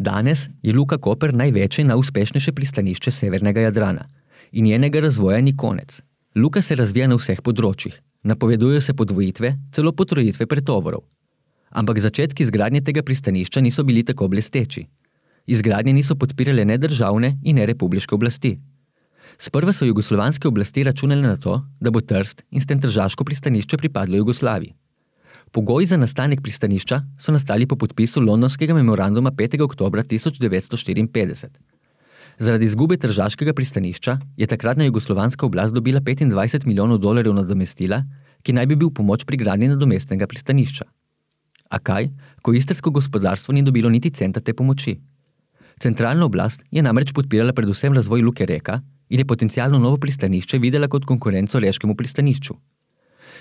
Danes je Luka Koper največje in najuspešnejše pristanišče severnega Jadrana in njenega razvoja ni konec. Luka se razvija na vseh področjih, napovedujejo se podvojitve, celo potrojitve pretovorov. Ampak začetki izgradnje tega pristanišča niso bili tako blesteči. Izgradnje niso podpirale ne državne in ne republiške oblasti. Sprva so jugoslovanske oblasti računale na to, da bo Trst in s tem tržaško pristanišče pripadlo Jugoslaviji. Pogoji za nastanek pristanišča so nastali po podpisu londonskega memoranduma 5. oktobra 1954. Zaradi izgube tržaškega pristanišča je takratna jugoslovanska oblast dobila 25 milijonov dolarjev nadomestila, ki naj bi bil pomoč pri gradnji nadomestnega pristanišča. A kaj, ko istrsko gospodarstvo ni dobilo niti centa te pomoči? Centralna oblast je namreč podpirala predvsem razvoj Luke Reka in je potencialno novo pristanišče videla kot konkurenco Reškemu pristanišču.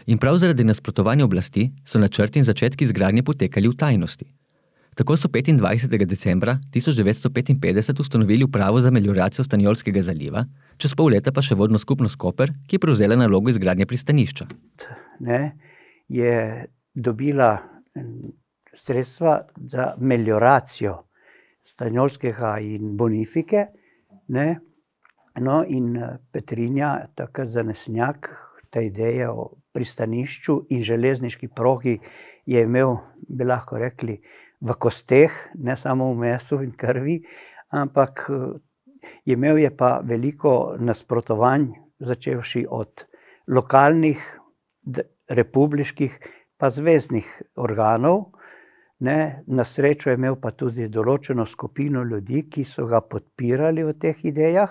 In prav zaradi nasprotovanja oblasti so načrti in začetki izgradnje potekali v tajnosti. Tako so 25. decembra 1955 ustanovili upravo za melioracijo Stanjolskega zaliva, čez pol leta pa še vodno skupnost Koper, ki je prevzela nalogo izgradnje pristanišča. Je dobila sredstva za melioracijo Stanjolskega in Bonifike, in Petrinja, takrat zanesnjak, ta ideja o pristanišču in železniški progi je imel, bi lahko rekli, v kosteh, ne samo v mesu in krvi, ampak imel je pa veliko nasprotovanj, začevši od lokalnih, republiških, pa zveznih organov. Na srečo je imel pa tudi določeno skupino ljudi, ki so ga podpirali v teh idejah.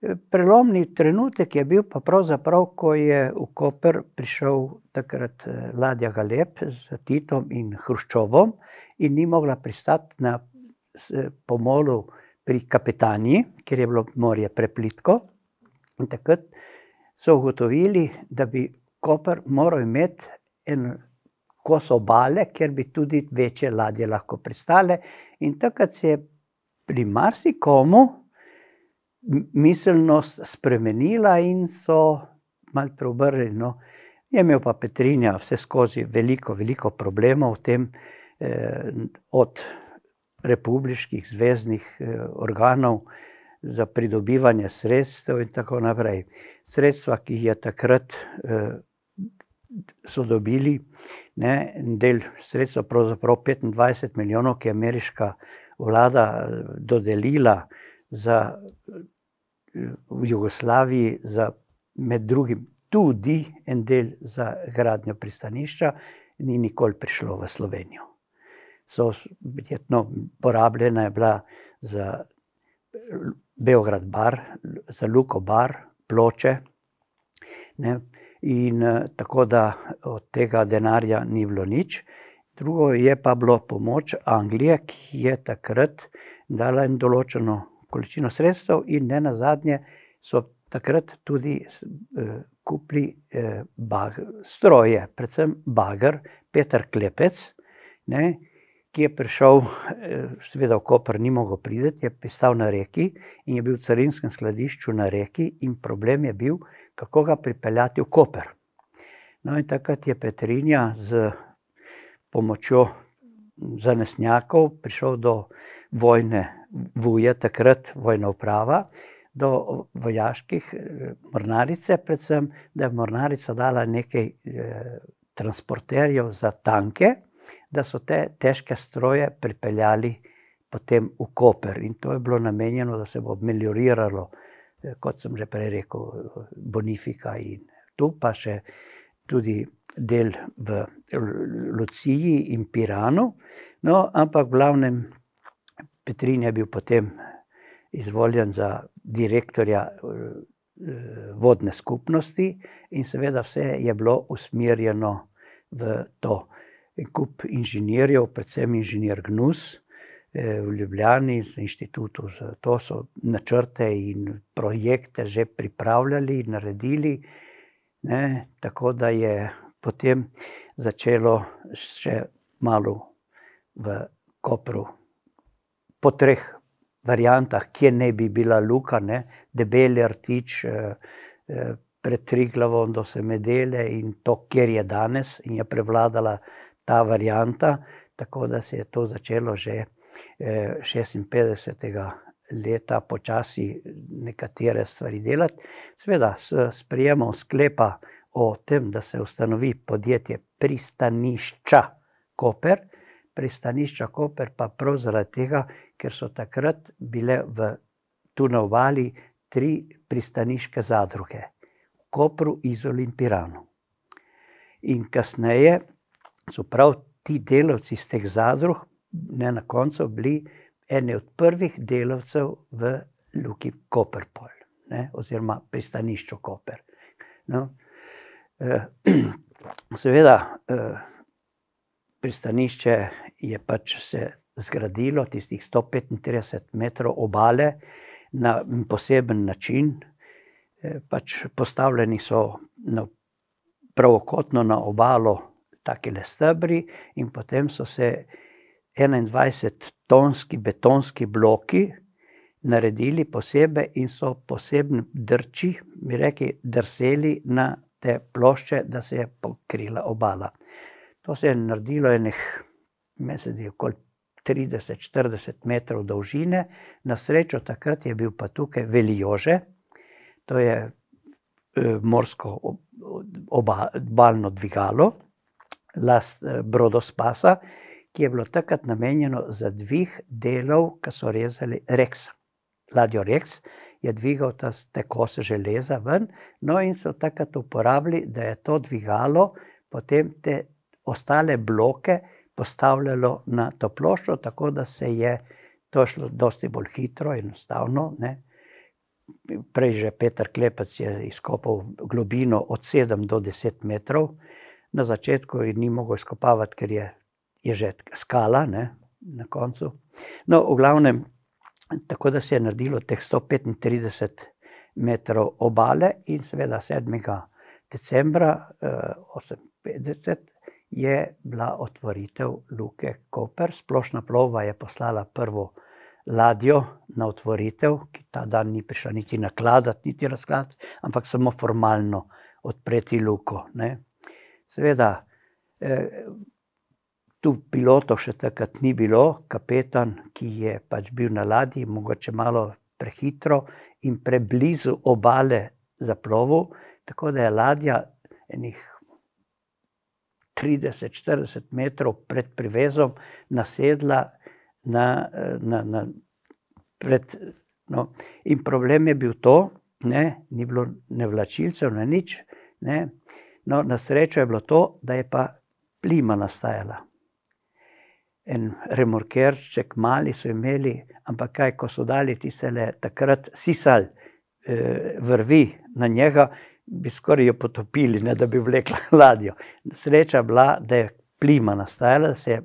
Prelomni trenutek je bil pa pravzaprav, ko je v Koper prišel takrat ladja Galeb z Titom in Hruščovom in ni mogla pristati na pomolu pri Kapetaniji, ker je bilo morje preplitko. In takrat so ugotovili, da bi Koper moral imeti en kos obale, kjer bi tudi večje ladje lahko pristale. In takrat se je pri marsikomu miselnost spremenila in so malo preobrnili. Je imel pa Petrinja vse skozi veliko problemov v tem, od republiških zveznih organov za pridobivanje sredstev in tako naprej. Sredstva, ki jih je takrat so dobili, del sredstva, pravzaprav 25 milijonov, ki je ameriška vlada dodelila v Jugoslaviji, med drugim tudi en del za gradnjo pristanišča, ni nikoli prišlo v Slovenijo. Verjetno porabljena je bila za Beograd Bar, za Luko Bar, Ploče, in tako da od tega denarja ni bilo nič. Drugo je pa bilo pomoč Anglije, ki je takrat dala en določeno količino sredstev in nenazadnje so takrat tudi kupili stroje, predvsem bager, Peter Klepec, ki je prišel, seveda v Koper ni mogel priti, je pristal na reki in je bil v carinskem skladišču na reki in problem je bil, kako ga pripeljati v Koper. In takrat je Petrinja z pomočjo zanesnjakov prišel do vojne vuje, takrat vojna uprava, do vojaških mornarice predvsem, da je mornarica dala nekaj transporterjev za tanke, da so te težke stroje pripeljali potem v Koper. In to je bilo namenjeno, da se bo melioriralo, kot sem že prej rekel, Bonifika in tu pa še tudi del v Luciji in Piranu. Ampak v glavnem Petrin je bil potem izvoljen za direktorja vodne skupnosti in seveda vse je bilo usmerjeno v to. En kup inženirjev, predvsem inženir Gnus v Ljubljani z inštitutu, to so načrte in projekte že pripravljali, naredili, tako da je potem začelo še malo v Kopru po 3 variantah, kje ne bi bila luka, Debeli rtič pred Triglavom do Semedele in to, kjer je danes, in je prevladala ta varianta, tako da se je to začelo že 56. leta počasi nekatere stvari delati. Seveda s sprejemom sklepa o tem, da se ustanovi podjetje Pristanišča Koper. Pristanišča Koper pa prav zaradi tega, ker so takrat bile tu na obali 3 pristaniške zadruge. V Kopru, Izoli in Piranu. In kasneje so prav ti delavci iz teh zadrug na koncu bili eni od prvih delavcev v Luki Koperpol, oziroma pristanišču Koper. No, seveda, pristanišče je pač se zgradilo, tistih 135 metrov obale, na poseben način. Pač postavljeni so pravokotno na obalo takele stebri in potem so se 21-tonski betonski bloki naredili posebej in so posebni drči, bi rekli, drseli na te plošče, da se je pokrila obala. To se je naredilo okoli 30-40 metrov dolžine. Na srečo takrat je bil pa tukaj Veliože, to je morsko obalno dvigalo, last Brodospasa, ki je bilo takrat namenjeno za dvig delov, ki so rezali Rex. Ladjo Rex je dvigal te kose železa ven, no in so takrat uporabili, da je to dvigalo potem te ostale bloke postavljalo na to ploščo, tako da se je to šlo dosti bolj hitro, enostavno. Prej že Peter Klepec je izkopal globino od 7 do 10 metrov. Na začetku ni mogel izkopavati, ker je že skala, na koncu. No, v glavnem, tako da se je naredilo teh 135 metrov obale in seveda 7. decembra 1958 je bila otvoritev Luke Koper. Splošna plovba je poslala prvo ladjo na otvoritev, ki ta dan ni prišla niti nakladati, niti razkladati, ampak samo formalno odpreti luko. Seveda, tu pilotov še takrat ni bilo, kapetan, ki je pač bil na ladji, mogoče malo prehitro in preblizu obale zaplovil, tako da je ladja enih 30-40 metrov pred privezom nasedla in problem je bil to, ni bilo ne vlačilcev, ne nič, no, na srečo je bilo to, da je pa plima nastajala. En remorkerček mali so imeli, ampak kaj, ko so dali tistele takrat sisal vrvi na njega, bi skoraj jo potopili, da bi vlekla ladjo. Sreča bila, da je plima nastajala, da se je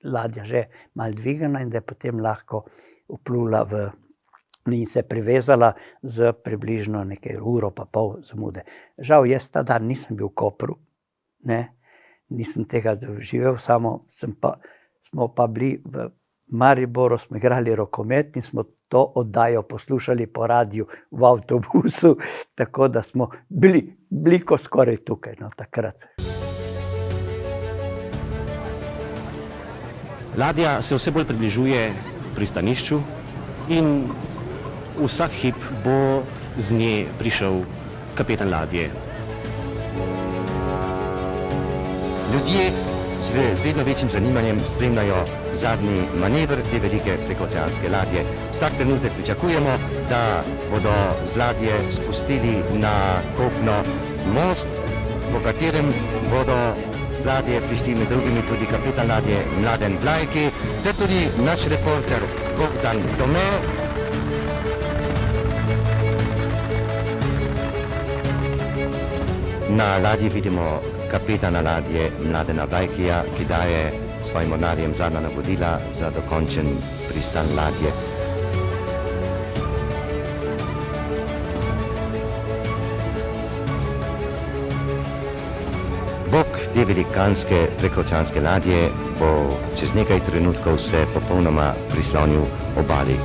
ladja že malo dvigala in da je potem lahko vplula in se privezala z približno nekaj uro pa pol zamude. Žal, jaz ta dan nisem bil v Kopru, nisem tega doživel, smo pa bili v Mariboru, smo igrali rokomet in smo to oddajo poslušali po radiju v avtobusu, tako da smo bili ko skoraj tukaj, takrat. Ladja se vse bolj približuje pristanišču in vsak hip bo z nje prišel kapetan ladje. Ljudje z vedno večjim zanimanjem spremljajo zadnji manever te velike prekooceanske ladje. Vsak trenutek pričakujemo, da bodo z ladje spustili na kopno most, po katerem bodo z ladje prišli med drugimi tudi kapetan ladje Mladen Vlajki, ter tudi naš reporter Bogdan Tome. Na ladji vidimo kapetana ladje Mladena Vlajkija, ki daje svojim mornarjem zadnja navodila za dokončen pristan ladje. Bok te velikanske prekooceanske ladje bo čez nekaj trenutkov se popolnoma prislonil obali.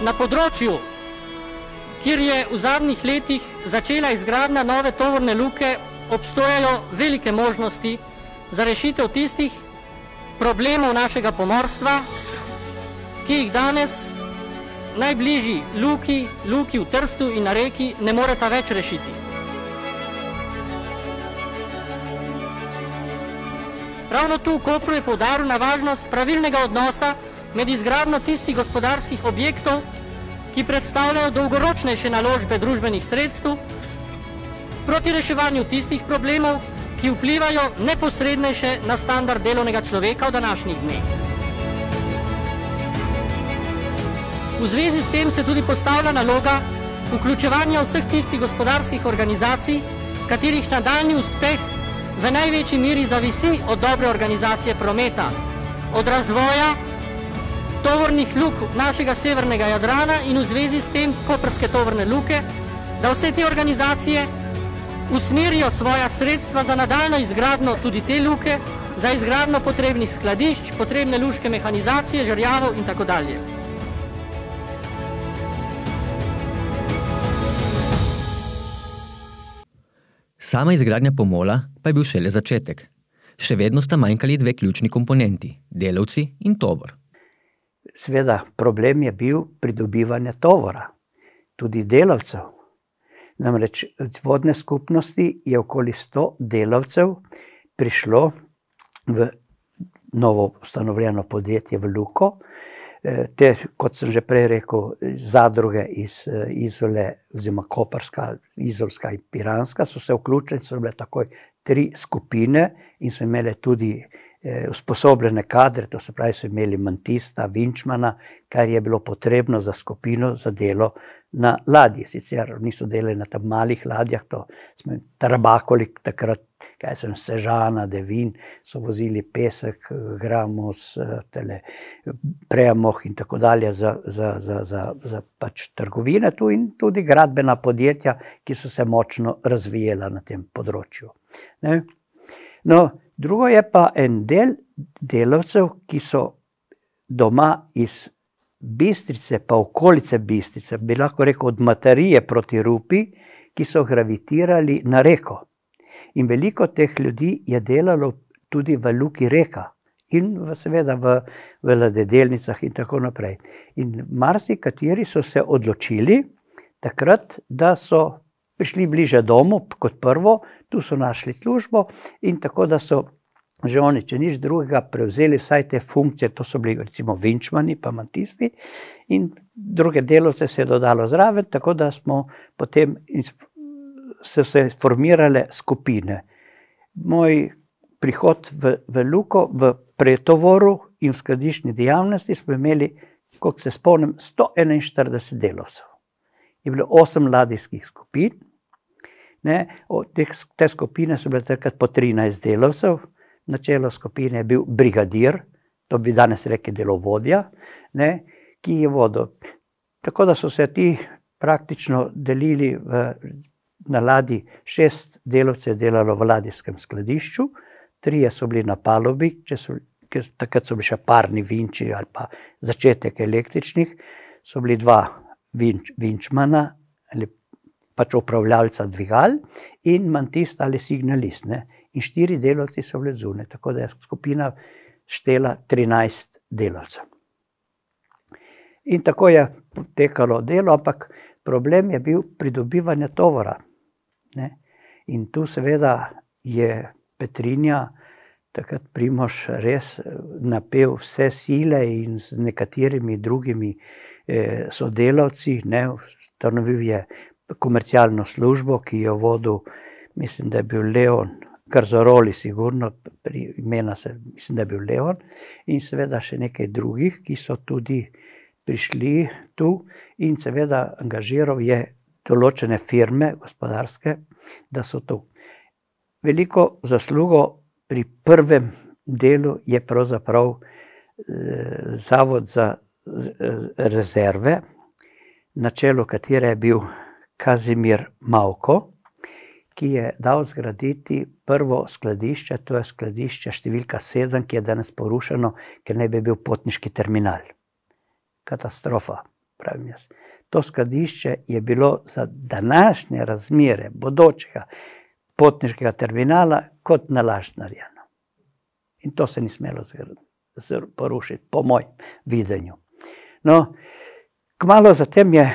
Na področju kjer je v zadnjih letih začela izgradnja nove tovorne luke, obstojajo velike možnosti za rešitev tistih problemov našega pomorstva, ki jih danes najbližji luki v Trstu in na Reki ne moreta več rešiti. Ravno tu v Kopru je poudaril na važnost pravilnega odnosa med izgradnjo tistih gospodarskih objektov, ki predstavljajo dolgoročnejše naložbe družbenih sredstev, proti reševanju tistih problemov, ki vplivajo neposrednejše na standard delovnega človeka v današnjih dneh. V zvezi s tem se tudi postavlja naloga vključevanja vseh tistih gospodarskih organizacij, katerih nadaljnji uspeh v največji meri zavisi od dobre organizacije prometa, od razvoja tovornih luk našega severnega Jadrana in v zvezi s tem koprske tovorne luke, da vse te organizacije usmerijo svoja sredstva za nadaljno izgradnjo tudi te luke, za izgradnjo potrebnih skladišč, potrebne luške mehanizacije, žerjavov in tako dalje. Sama izgradnja pomola pa je bil šele začetek. Še vedno sta manjkali dve ključni komponenti, delavci in tovor. Seveda, problem je bil pridobivanje tovora, tudi delavcev. Namreč od vodne skupnosti je okoli 100 delavcev prišlo v novo ustanovljeno podjetje v Luko. Te, kot sem že prej rekel, zadruge iz Izole, oziroma Koprska, Izolska in Piranska so se vključili, so bile takoj 3 skupine in so imeli tudi usposobljene kadre, to se pravi, so imeli mantista, vinčmana, kar je bilo potrebno za skupino za delo na ladji. Sicer niso delali na tam malih ladjah, to smo Tarabakoli takrat, kaj sem, Sežana, Devin, so vozili pesek, gramos, premoh in tako dalje za pač trgovine tu in tudi gradbena podjetja, ki so se močno razvijala na tem področju. Ne? No, drugo je pa en del delavcev, ki so doma iz Bistrice, pa okolice Bistrice, bi lahko rekel od Matarije proti Rupi, ki so gravitirali na Reko. In veliko teh ljudi je delalo tudi v Luki Reka in seveda v ladedelnicah in tako naprej. In marsikateri so se odločili takrat, da so prišli bliže domu kot prvo, tu so našli službo in tako, da so že oni, če nič drugega, prevzeli vsaj te funkcije, to so bili recimo vinčmani, pa mantisti in druge delavce se je dodalo zraven, tako da smo potem so se formirale skupine. Moj prihod v Luko, v pretovoru in v skladiščni dejavnosti smo imeli, koliko se spomnim, 141 delavcev. Je bilo 8 ladijskih skupin, ne, te skupine so bile takrat po 13 delavcev, na čelu skupine je bil brigadir, to bi danes rekli delovodja, ne, ki je vodil. Tako da so se ti praktično delili na ladji, 6 delavcev je delalo v ladijskem skladišču, 3 so bili na palubi, takrat so bili še parni vinči ali pa začetek električnih, so bili 2 vinčmana ali pač upravljalca dvigal in mantist ali signalist, ne. In 4 delavci so bili zunaj, tako da je skupina štela 13 delavcev. In tako je potekalo delo, ampak problem je bil pridobivanje tovora. Ne? In tu seveda je Petrinja, takrat Primož, res napel vse sile in z nekaterimi drugimi sodelavci, ne? Ustanovil je komercialno službo, ki jo vodil, mislim, da je bil Leon Garzaroli, sigurno, pri imena se, mislim, da je bil Leon, in seveda še nekaj drugih, ki so tudi prišli tu in seveda angažiral je določene firme gospodarske, da so tu. Veliko zaslugo pri prvem delu je pravzaprav Zavod za rezerve, na čelu katere je bil Kazimir Mavko, ki je dal zgraditi prvo skladišče, to je skladišče številka 7, ki je danes porušeno, ker naj bi bil potniški terminal. Katastrofa. pravim jaz. To skladišče je bilo za današnje razmere bodočega potniškega terminala kot nalašč narejeno. In to se ni smelo porušiti, po mojem videnju. No, kmalu zatem je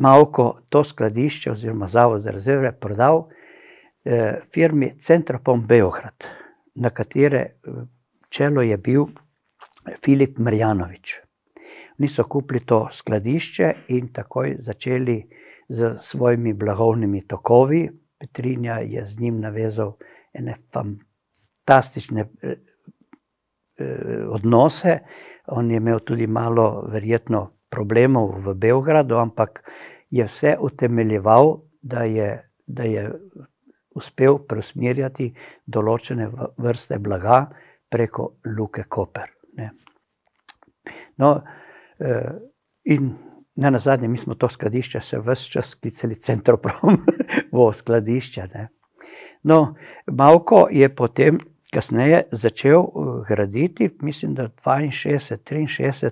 Mavko to skladišče oziroma Zavod za rezerve prodal firmi Centroprom Beograd, na katere čelo je bil Filip Marjanovič. Oni so kupili to skladišče in takoj začeli z svojimi blagovnimi tokovi. Petrinja je z njim navezal ene fantastične odnose. On je imel tudi malo verjetno problemov v Beogradu, ampak je vse utemeljeval, da je uspel preusmerjati določene vrste blaga preko Luke Koper. No, in nenazadnje mi smo to skladišče se ves čas sklicali Centropromovo skladišče. No, Mavko je potem kasneje začel graditi, mislim, da 62-63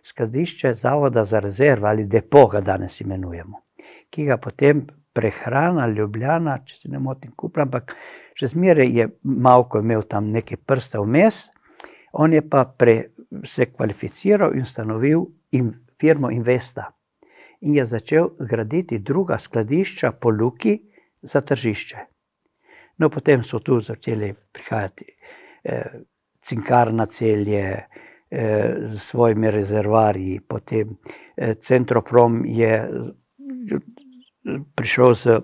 skladišče Zavoda za rezerve ali depo ga danes imenujemo, ki ga potem Prehrana Ljubljana, če se ne motim, kupila, ampak še zmeraj je Mavko imel tam neke prste vmes, on je pa se kvalificiral in ustanovil firmo Investa in je začel graditi druga skladišča po Luki za tržišče. No, potem so tu začeli prihajati Cinkarna Celje z svojimi rezervarji, potem Centroprom je prišel z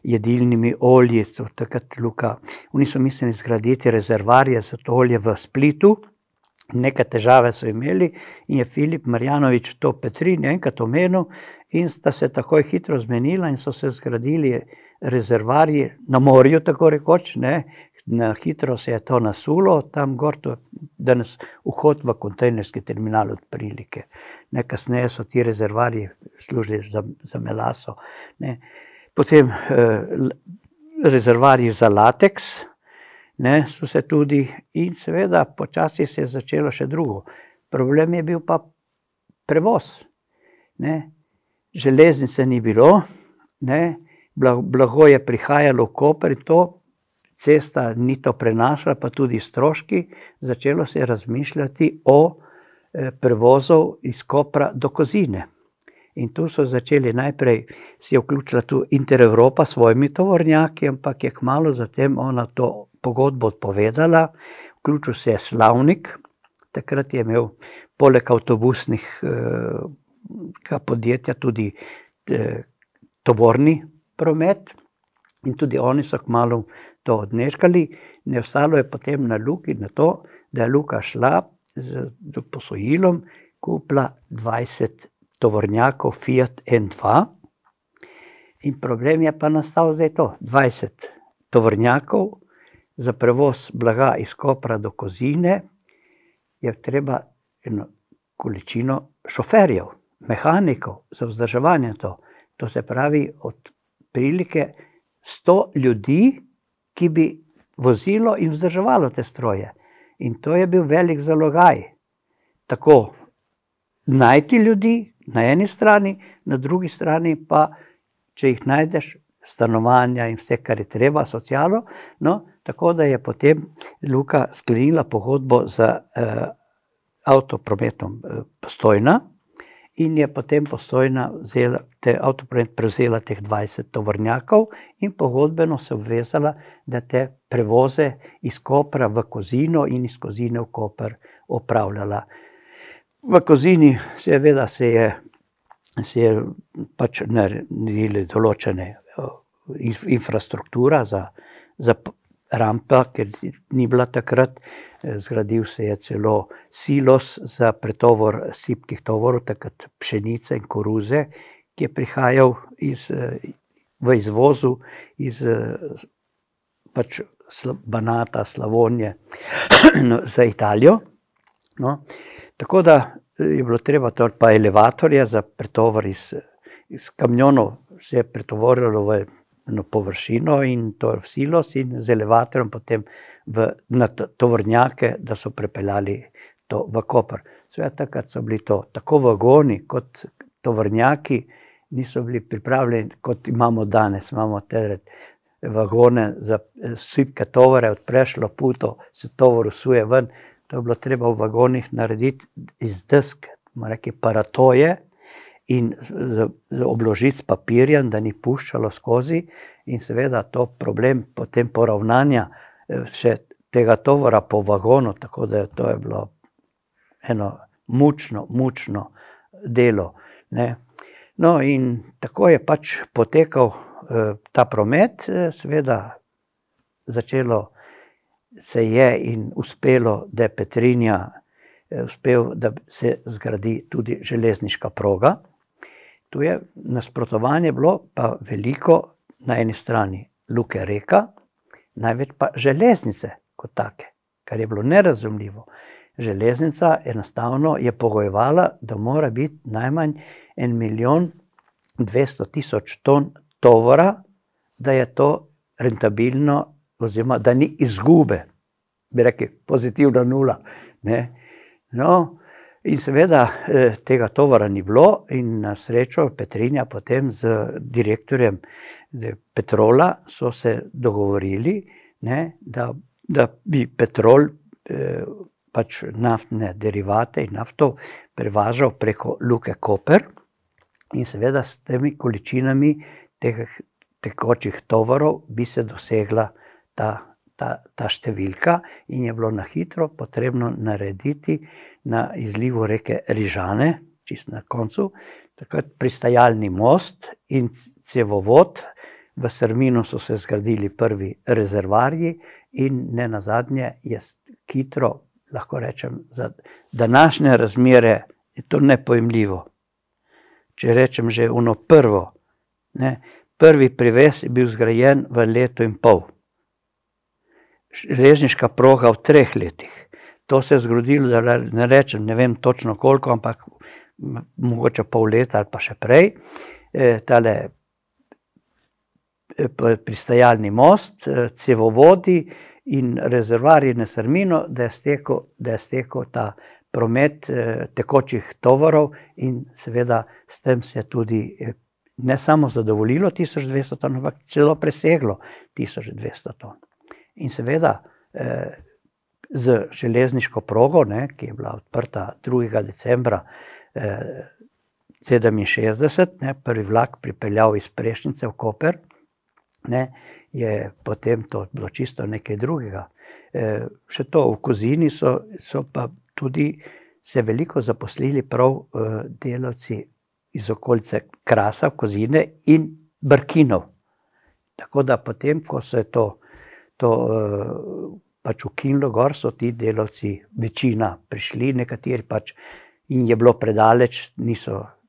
jedilnimi olji, takrat Luka, oni so mislili zgraditi rezervarje za to olje v Splitu, neke težave so imeli in je Filip Marjanovič to Petrinji enkrat omenil in sta se takoj hitro zmenila in so se zgradili rezervarji na morju, tako rekoč, na hitro se je to nasulo, tam gor to danes vhod v kontejnerski terminal od Prilike. Kasneje so ti rezervarji služili za melaso. Potem rezervarji za lateks, so se tudi in seveda počasi se je začelo še drugo. Problem je bil pa prevoz. Železnice ni bilo, blago je prihajalo v Koper in to cesta ni to prenašala, pa tudi stroški. Začelo se je razmišljati o prevozu iz Kopra do Kozine. In tu so začeli najprej, si je vključila tu Interevropa s svojimi tovornjaki, ampak je kmalu zatem ona to pogodbo odpovedala. Vključil se je Slavnik, takrat je imel poleg avtobusnih podjetja tudi tovorni promet in tudi oni so kmalu to odneškali. Ne ostalo je potem na Luki na to, da je Luka šla z posojilom, kupila 20 tovornjakov Fiat N2 in problem je pa nastal zdaj to, 20 tovornjakov za prevoz blaga iz Kopra do Kozine je treba eno količino šoferjev, mehanikov za vzdrževanje to. To se pravi od Prilike 100 ljudi, ki bi vozilo in vzdrževalo te stroje. In to je bil velik zalogaj. Tako najti ljudi na eni strani, na drugi strani pa, če jih najdeš, stanovanja in vse, kar je treba, socialo. No, tako da je potem Luka sklenila pogodbo z avtoprometom Postojna in je potem Postojna avtopromet prevzela teh 20 tovornjakov in pogodbeno se obvezala, da te prevoze iz Kopra v Kozino in iz Kozine v Koper opravljala. V Kozini seveda se je pač naredili določene infrastruktura za rampa, ker ni bila takrat. Zgradil se je celo silos za pretovor sipkih tovorov, takrat pšenice in koruze, ki je prihajal v izvozu iz pač Banata, Slavonije za Italijo. No, tako da je bilo treba pa elevatorje za pretovor iz kamionov se je pretovorilo v eno površino in to v silos in z elevatorjem potem na tovornjake, da so prepeljali to v Koper. Seveda takrat so bili to tako vagoni kot tovornjaki, niso bili pripravljeni, kot imamo danes. Imamo te vagone za sipke tovore, odpreš loputo, se tovor usuje ven. To je bilo treba v vagonih narediti iz desk, bomo rekli paratoje, in obložiti s papirjem, da ni puščalo skozi, in seveda to problem potem poravnanja še tega tovora po vagonu, tako da to je bilo eno mučno delo, ne. No, in tako je pač potekal ta promet, seveda začelo se je in uspelo, da je Petrinja uspel, da se zgradi tudi železniška proga. Tu je nasprotovanje bilo pa veliko, na eni strani Luke Reka, največ pa železnice kot take, kar je bilo nerazumljivo. Železnica enostavno je pogojevala, da mora biti najmanj 1.200.000 ton tovora, da je to rentabilno, oziroma da ni izgube, bi rekli pozitivna nula, ne. No, in seveda tega tovora ni bilo in na srečo Petrinja potem z direktorjem Petrola so se dogovorili, ne, da bi Petrol pač naftne derivate in nafto prevažal preko Luke Koper in seveda s temi količinami teh tekočih tovorov bi se dosegla ta številka in je bilo na hitro potrebno narediti na izlivu reke Rižane, čisto na koncu, takrat pristajalni most in cevovod. V Srminu so se zgradili prvi rezervoarji in nenazadnje je hitro, lahko rečem, za današnje razmere je to nepojmljivo. Če rečem že ono prvo, ne, prvi privez je bil zgrajen v letu in pol. Železniška proga v 3 letih. To se je zgodilo, da ne rečem, ne vem točno koliko, ampak mogoče pol leta ali pa še prej. Tale pristajalni most, cevovodi in rezervoarji na Srminu, da je stekel ta promet tekočih tovorov in seveda s tem se je tudi ne samo zadovoljilo 1200 ton, ampak celo preseglo 1200 ton. In seveda z železniško progo, ne, ki je bila odprta 2. decembra 1967, ne, prvi vlak pripeljal iz Prešnice v Koper, ne, je potem to bilo čisto nekaj drugega. Še to v Kozini so pa tudi se veliko zaposlili prav delavci iz okolice Krasa, Kozine in Brkinov. Tako da potem, ko se je to pač ukinilo gor, so ti delavci večina prišli, nekateri pač in je bilo predaleč,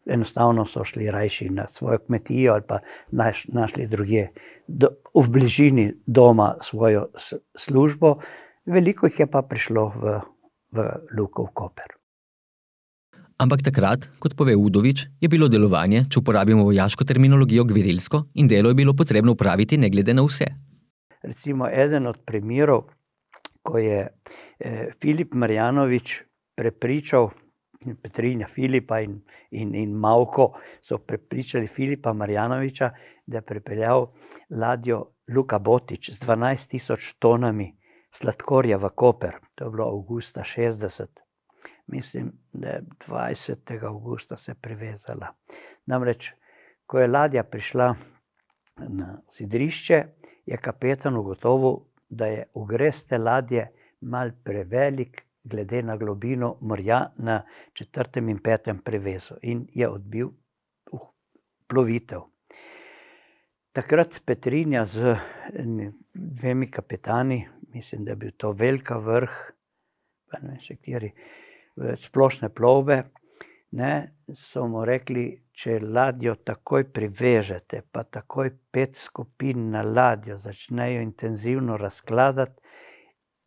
enostavno so šli rajši na svojo kmetijo ali pa našli drugje v bližini doma svojo službo. Veliko jih je pa prišlo v Luko v Koper. Ampak takrat, kot pove Udovič, je bilo delovanje, če uporabimo vojaško terminologijo, gverilsko in delo je bilo potrebno upraviti ne glede na vse. Recimo eden od primerov, ko je Filip Marjanovič prepričal Petrinja Filipa in Mavko so prepričali Filipa Marjanoviča, da je pripeljal ladjo Luka Botič z 12.000 tonami sladkorja v Koper. To je bilo avgusta 60. Mislim, da je 20. avgusta se privezala. Namreč, ko je ladja prišla na sidrišče, je kapetan ugotovil, da je ugrez te ladje mal prevelik glede na globino morja na 4. in 5. privezu in je odbil plovitev. Takrat Petrinja z 2 kapetani, mislim, da je bil to Velika Vrh, pa ne vem še kateri, splošne plovbe, ne, so mu rekli, če ladjo takoj privežete, pa takoj 5 skupin na ladjo začnejo intenzivno razkladati,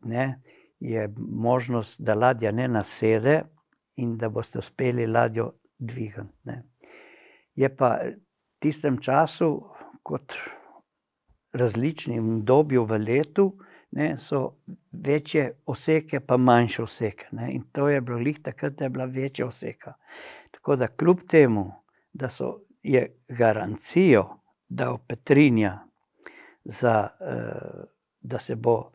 ne, je možnost, da ladja ne nasede in da boste uspeli ladjo dvigati, ne. Je pa v tistem času, kot različnim obdobju v letu, ne, so večje oseke pa manjše oseke. Ne. In to je bilo glih takrat, da je bila večja oseka. Tako da kljub temu, da je garancijo dal Petrinja, da se bo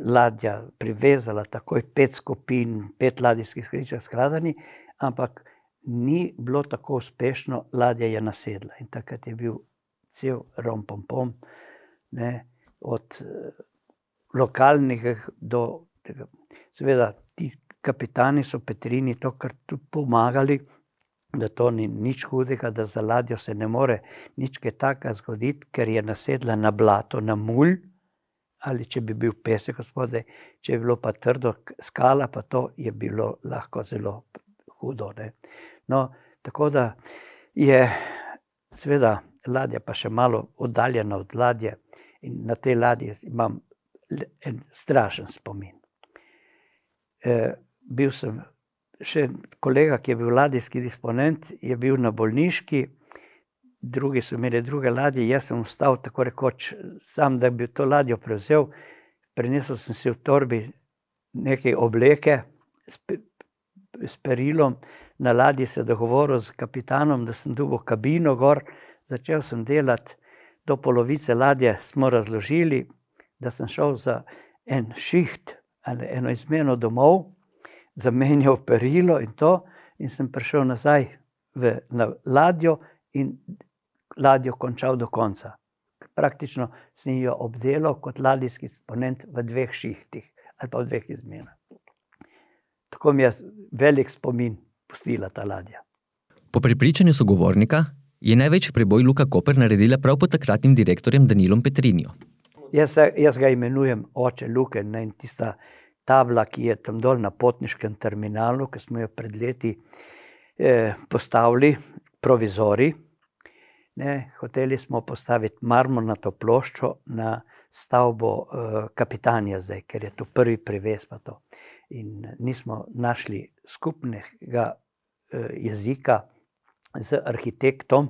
ladja privezala takoj 5 skupin, 5 ladijskih skladišč skladani, ampak ni bilo tako uspešno, ladja je nasedla. In takrat je bil cel rompompom, ne, od lokalnih do tega. Seveda, ti kapitani so Petrini to kar tudi pomagali, da to ni nič hudega, da za ladjo se ne more nič kaj takega zgoditi, ker je nasedla na blato, na mulj, ali če bi bil pesek spodaj, če je bilo pa trdo skala, pa to je bilo lahko zelo hudo. Ne. No, tako da je seveda ladja pa še malo oddaljena od ladje in na tej ladji imam en strašen spomin. Bil sem še kolega, ki je bil ladijski disponent, je bil na bolniški, drugi so imeli druge ladje, jaz sem ostal tako rekoč sam, da bi to ladjo prevzel. Prinesel sem si v torbi nekaj obleke s perilom, na ladji se dogovoril z kapitanom, da sem dobil kabino gor, začel sem delati, do polovice ladje smo razložili, da sem šel za en šiht ali eno izmeno domov, zamenjal perilo in to, in sem prišel nazaj na ladjo in ladjo končal do konca. Praktično sem jo obdelal kot ladijski disponent v 2 šihtih ali pa v 2 izmenah. Tako mi je velik spomin pustila ta ladja. Po prepričanju sogovornika je največji preboj Luka Koper naredila prav pod takratnim direktorjem Danilom Petrinjo. Jaz ga imenujem oče Luke, in tista tabla, ki je tam dol na potniškem terminalu, ki smo jo pred leti postavili, provizori. Hoteli smo postaviti marmornato ploščo na stavbo kapitanija zdaj, ker je to prvi privez pa to. In nismo našli skupnega jezika z arhitektom,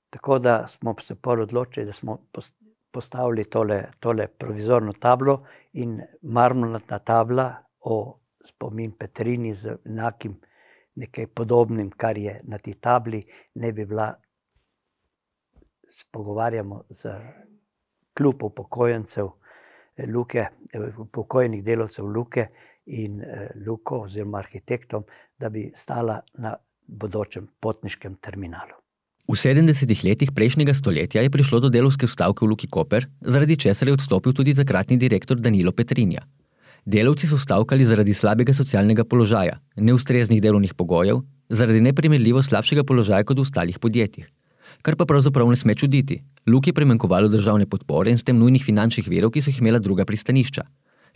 tako da smo se pol odločili, da smo postavili tole provizorno tablo in marmornata tabla o spomin Petrini z enakim nekaj podobnim, kar je na tej tabli, ne bi bila, se pogovarjamo z klub upokojencev Luke, upokojenih delavcev Luke in Luko oziroma arhitektom, da bi stala na bodočem potniškem terminalu. V 70 letih prejšnjega stoletja je prišlo do delavske stavke v Luki Koper, zaradi česar je odstopil tudi takratni direktor Danilo Petrinja. Delavci so stavkali zaradi slabega socialnega položaja, neustreznih delovnih pogojev, zaradi neprimerljivo slabšega položaja kot v ostalih podjetjih. Kar pa pravzaprav ne sme čuditi. Luki je premanjkovalo državne podpore in s tem nujnih finančnih virov, ki so jih imela druga pristanišča.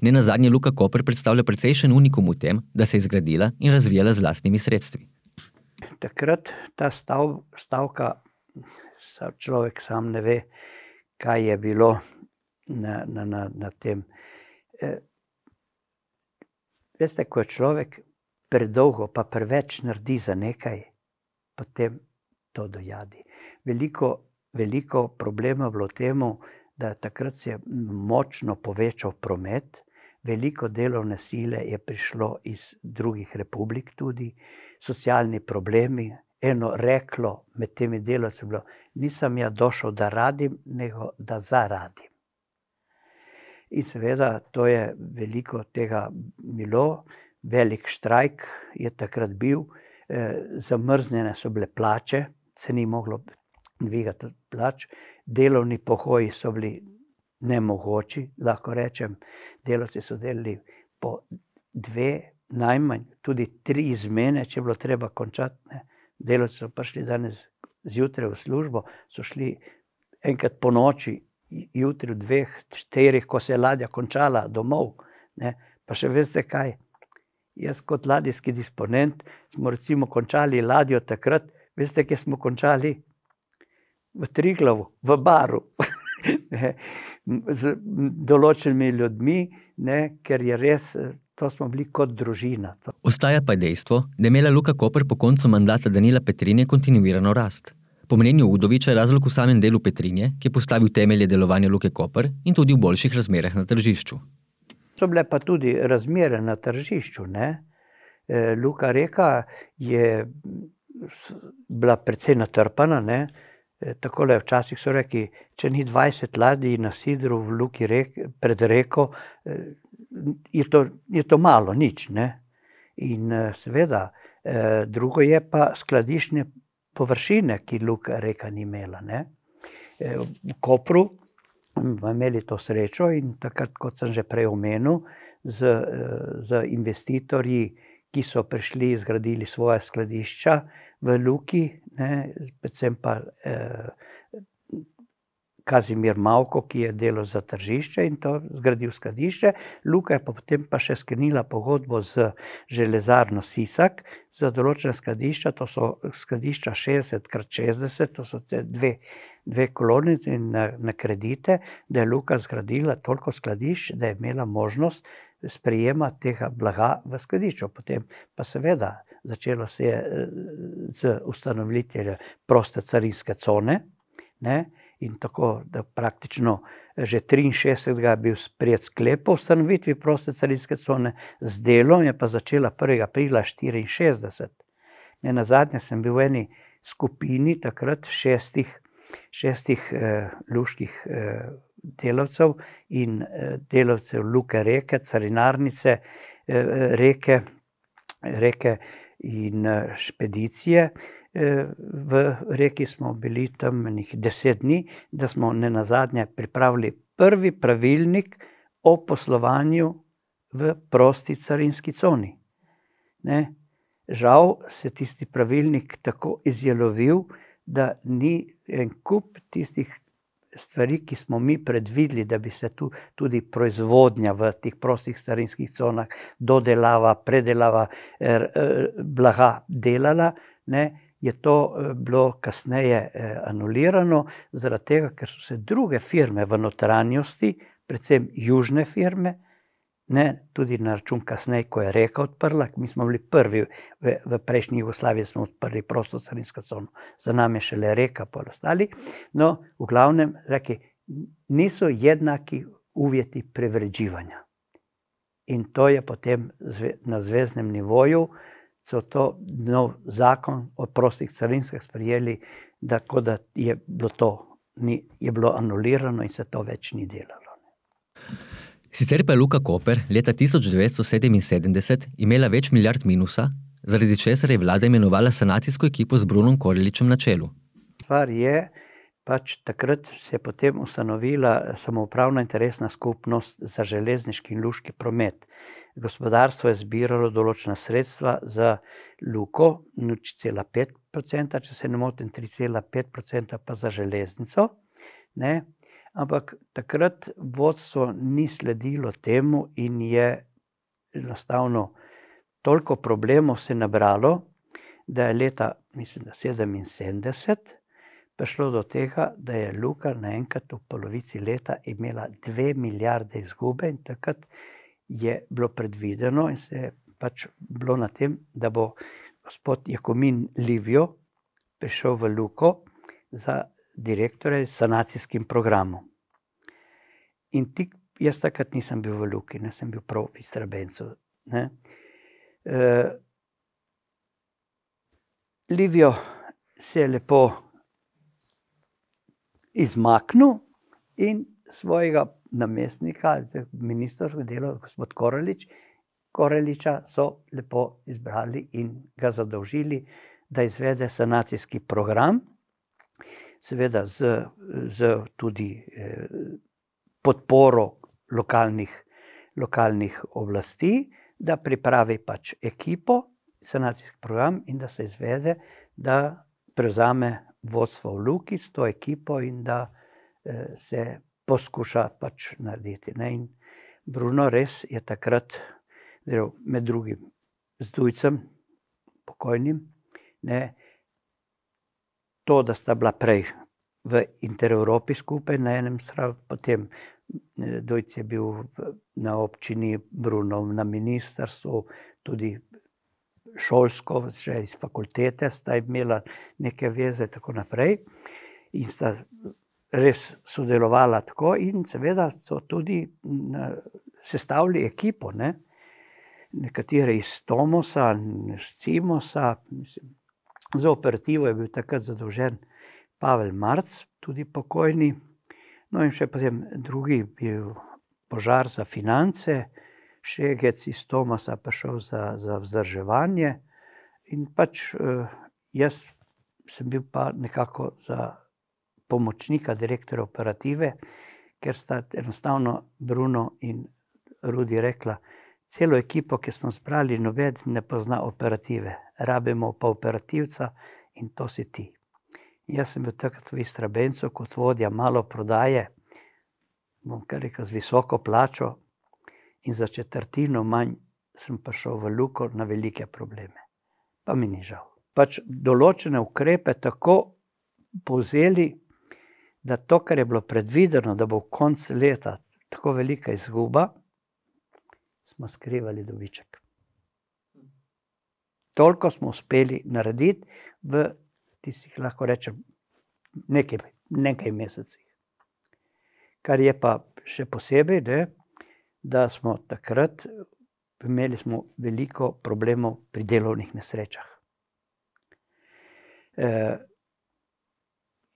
Nenazadnje Luka Koper predstavlja precejšen unikum v tem, da se je zgradila in razvijala z lastnimi sredstvi. Takrat ta stavka, človek sam ne ve, kaj je bilo na tem. Veste, ko je človek predolgo pa preveč naredi za nekaj, potem to dojadi. Veliko problema bilo temu, da takrat se je močno povečal promet, veliko delovne sile je prišlo iz drugih republik tudi, socialni problemi, eno reklo med temi delavci bilo, nisem ja došel, da radim, nego da zaradim. In seveda to je veliko tega bilo, velik štrajk je takrat bil, zamrznjene so bile plače, se ni moglo dvigati plač, delovni pogoji so bili nemogoči, lahko rečem, delavci so delali po 2, najmanj, tudi 3 izmene, če je bilo treba končati. Ne. Delavci so prišli danes zjutraj v službo, so šli enkrat po noči, jutri v 2, 4, ko se je ladja končala domov. Ne. Pa še veste kaj, jaz kot ladijski disponent smo recimo končali ladjo takrat, veste, kje smo končali? V Triglavu, v baru. Z določenimi ljudmi, ne, ker je res, to smo bili kot družina. Ostaja pa dejstvo, da je imela Luka Koper po koncu mandata Danila Petrinje kontinuirano rast. Po mnenju Udoviča je razlog v samem delu Petrinje, ki je postavil temelje delovanja Luke Koper in tudi v boljših razmerah na tržišču. So bile pa tudi razmere na tržišču, ne. Luka Reka je bila precej natrpana, ne. Takole včasih so rekli, če ni 20 ladij na sidru v Luki pred reko, je to malo, nič, ne. In seveda, drugo je pa skladiščne površine, ki Luka Reka ni imela, ne. V Kopru smo imeli to srečo in takrat, kot sem že prej omenil, z investitorji, ki so prišli, zgradili svoja skladišča v Luki, ne, predvsem pa Kazimir Mavko, ki je delal za tržišče in to zgradil skladišče. Luka je pa potem pa še sklenila pogodbo z železarno Sisak za določena skladišča, to so skladišča 60x60, to so dve kolonice in na kredite, da je Luka zgradila toliko skladišč, da je imela možnost sprejema tega blaga v skladišču. Potem pa seveda začelo se je z ustanoviteljem proste carinske cone, ne, in tako, da praktično že 63. je bil sprejet sklep o ustanovitvi proste carinske cone, z delom je pa začela 1. aprila 64. Nenazadnje sem bil v eni skupini takrat šestih luških delavcev in delavcev Luke Reke, carinarnice Reke in špedicije. V Reki smo bili tam 10 dni, da smo nenazadnje pripravili prvi pravilnik o poslovanju v prosti carinski coni. Ne? Žal se tisti pravilnik tako izjalovil, da ni en kup tistih stvari, ki smo mi predvideli, da bi se tu tudi proizvodnja v teh prostih carinskih conah, dodelava, predelava blaga delala, ne, je to bilo kasneje anulirano, zaradi tega, ker so se druge firme v notranjosti, predvsem južne firme, ne, tudi na račun kasneje, ko je Reka odprla, mi smo bili prvi v prejšnji Jugoslaviji, smo odprli prosto carinsko cono, za nami je šele Reka, pol ostali. No, v glavnem, rekli, niso jednaki uvjeti privređivanja. In to je potem na zvezdnem nivoju, so to nov zakon o prostih carinskih sprejeli, da je bilo to, je bilo anulirano in se to več ni delalo. Sicer pa je Luka Koper leta 1977 imela več milijard minusa, zaradi česar je vlada imenovala sanacijsko ekipo z Brunom Koreličem na čelu. Stvar je, pač takrat se je potem ustanovila samoupravna interesna skupnost za železniški in luški promet. Gospodarstvo je zbiralo določena sredstva za Luko, 0,5%, če se ne motim, 3,5% pa za železnico, ne. Ampak takrat vodstvo ni sledilo temu in je enostavno toliko problemov se nabralo, da je leta, mislim, da 77, prišlo do tega, da je Luka naenkrat v polovici leta imela 2 milijarde izgube in takrat je bilo predvideno in se je pač bilo na tem, da bo gospod Jakomin Livio prišel v Luko za direktorja s sanacijskim programom. In jaz takrat nisem bil v Luki, ne, sem bil prav v Istrabencu. Livio se je lepo izmaknil in svojega namestnika, ministrskega dela, gospod Koreliča so lepo izbrali in ga zadolžili, da izvede sanacijski program, seveda z tudi podporo lokalnih oblasti, da pripravi pač ekipo, sanacijski program in da se izvede, da prevzame vodstvo v Luki s to ekipo in da se poskuša pač narediti. Ne? In Bruno res je takrat, med drugim z Dujcem, pokojnim, ne, to, da sta bila prej v Interevropi skupaj na enem stranu, potem Dujc je bil na občini, Bruno na ministrstvu, tudi šolsko, še iz fakultete, sta imela neke veze, tako naprej. In sta res sodelovala tako in seveda so tudi sestavili ekipo, ne. Nekateri iz Tomosa, iz Cimosa, mislim, za operativo je bil takrat zadolžen Pavel Marc, tudi pokojni. No in še potem drugi bil Požar za finance, Šegec iz Tomosa prišel za vzdrževanje in pač jaz sem bil pa nekako za pomočnika direktorja operative, ker sta enostavno Bruno in Rudi rekla, celo ekipo, ki smo zbrali, noben ne pozna operative, rabimo pa operativca in to si ti. Jaz sem bil takrat v Istrabenzu kot vodja maloprodaje, bom kar rekel, z visoko plačo in za četrtino manj sem prišel v Luko na velike probleme. Pa mi ni žal. Pač določene ukrepe tako povzeli, da to, kar je bilo predvideno, da bo konec leta tako velika izguba, smo skrivali dobiček. Toliko smo uspeli narediti v tistih, lahko rečem, nekaj mesecih. Kar je pa še posebej, ne, da smo takrat imeli veliko problemov pri delovnih nesrečah.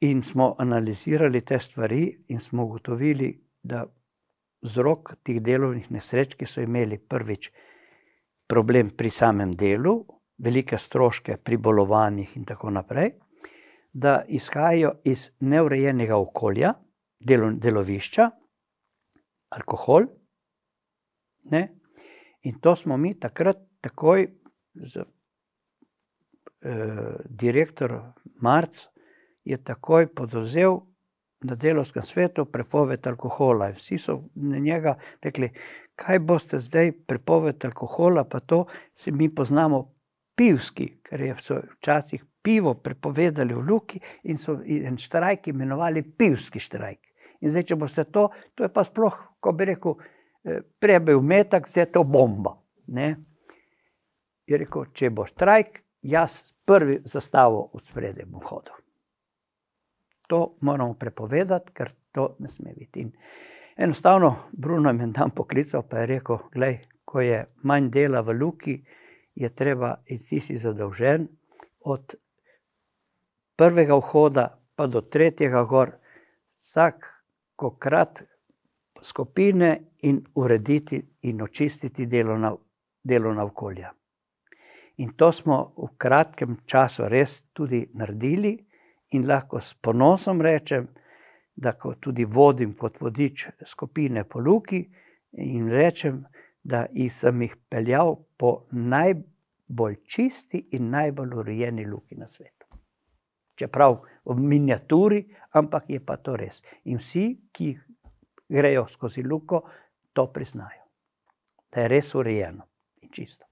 In smo analizirali te stvari in smo ugotovili, da vzrok teh delovnih nesreč, ki so imeli prvič problem pri samem delu, velike stroške pri bolovanjih in tako naprej, da izhajajo iz neurejenega okolja, delovišča, alkohol, ne, in to smo mi takrat takoj direktor Marc je takoj podvzel na delovskem svetu prepoved alkohola. Vsi so na njega rekli, kaj boste zdaj prepoved alkohola, pa to se mi poznamo pivski, ker so včasih pivo prepovedali v Luki in so en štrajk imenovali pivski štrajk. In zdaj, če boste to je pa sploh, ko bi rekel, prej je bil metak, zdaj je to bomba. Ne? Je rekel, če bo štrajk, jaz prvi zastavo od spredaj bom hodil. To moramo prepovedati, ker to ne sme biti. In enostavno Bruno me dan poklical, pa je rekel, glej, ko je manj dela v Luki, je treba, in si zadolžen, od prvega vhoda pa do tretjega gor, vsakokrat skupine in urediti in očistiti delovna okolja. In to smo v kratkem času res tudi naredili in lahko s ponosom rečem, da ko tudi vodim kot vodič skupine po Luki in rečem, da sem jih peljal po najbolj čisti in najbolj urejeni Luki na svetu. Čeprav v miniaturi, ampak je pa to res. In vsi, ki grejo skozi Luko, to priznajo. Da je res urejeno in čisto.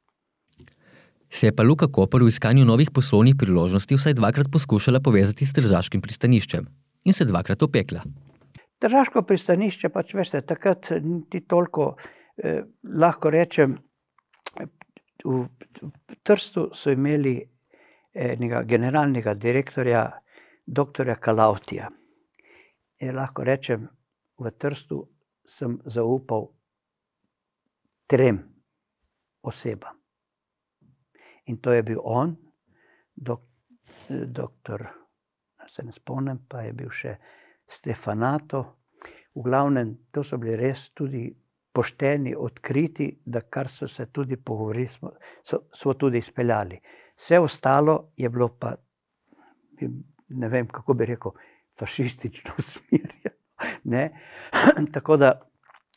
Se je pa Luka Koper v iskanju novih poslovnih priložnosti vsaj dvakrat poskušala povezati s tržaškim pristaniščem in se dvakrat opekla. Tržaško pristanišče, pač veste, takrat niti toliko, lahko rečem, v Trstu so imeli enega generalnega direktorja, doktorja Kalautija. Lahko rečem, v Trstu sem zaupal 3 osebam. In to je bil on, doktor, se ne spomnim, pa je bil še Stefanato. V glavnem, to so bili res tudi pošteni, odkriti, da kar so se tudi pogovorili, so tudi izpeljali. Vse ostalo je bilo pa, ne vem, kako bi rekel, fašistično usmerjeno. Tako da